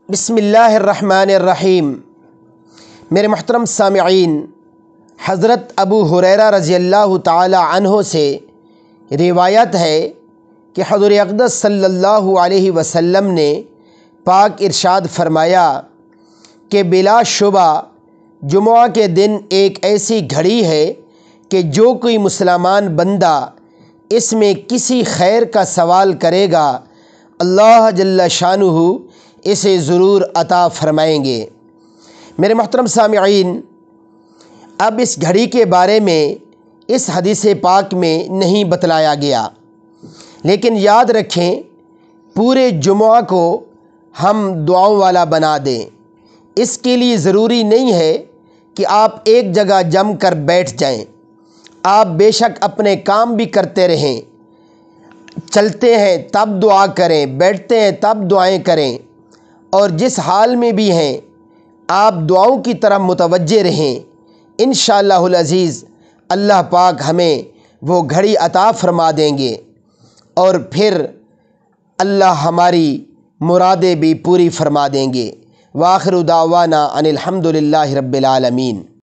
بسم اللہ الرحمن الرحیم۔ میرے محترم سامعین، حضرت ابو ہریرہ رضی اللہ تعالی عنہ سے روایت ہے کہ حضور اقدس صلی اللہ علیہ وسلم نے پاک ارشاد فرمایا کہ بلا شبہ جمعہ کے دن ایک ایسی گھڑی ہے کہ جو کوئی مسلمان بندہ اس میں کسی خیر کا سوال کرے گا اللہ جل شانہ اسے ضرور عطا فرمائیں گے۔ میرے محترم سامعین، اب اس گھڑی کے بارے میں اس حدیث پاک میں نہیں بتلایا گیا، لیکن یاد رکھیں پورے جمعہ کو ہم دعاؤں والا بنا دیں۔ اس کے لیے ضروری نہیں ہے کہ آپ ایک جگہ جم کر بیٹھ جائیں، آپ بے شک اپنے کام بھی کرتے رہیں، چلتے ہیں تب دعا کریں، بیٹھتے ہیں تب دعائیں کریں، اور جس حال میں بھی ہیں آپ دعاؤں کی طرف متوجہ رہیں۔ انشاءاللہ العزیز اللہ پاک ہمیں وہ گھڑی عطا فرما دیں گے، اور پھر اللہ ہماری مرادیں بھی پوری فرما دیں گے۔ وآخر دعوانا ان الحمد للہ رب العالمین۔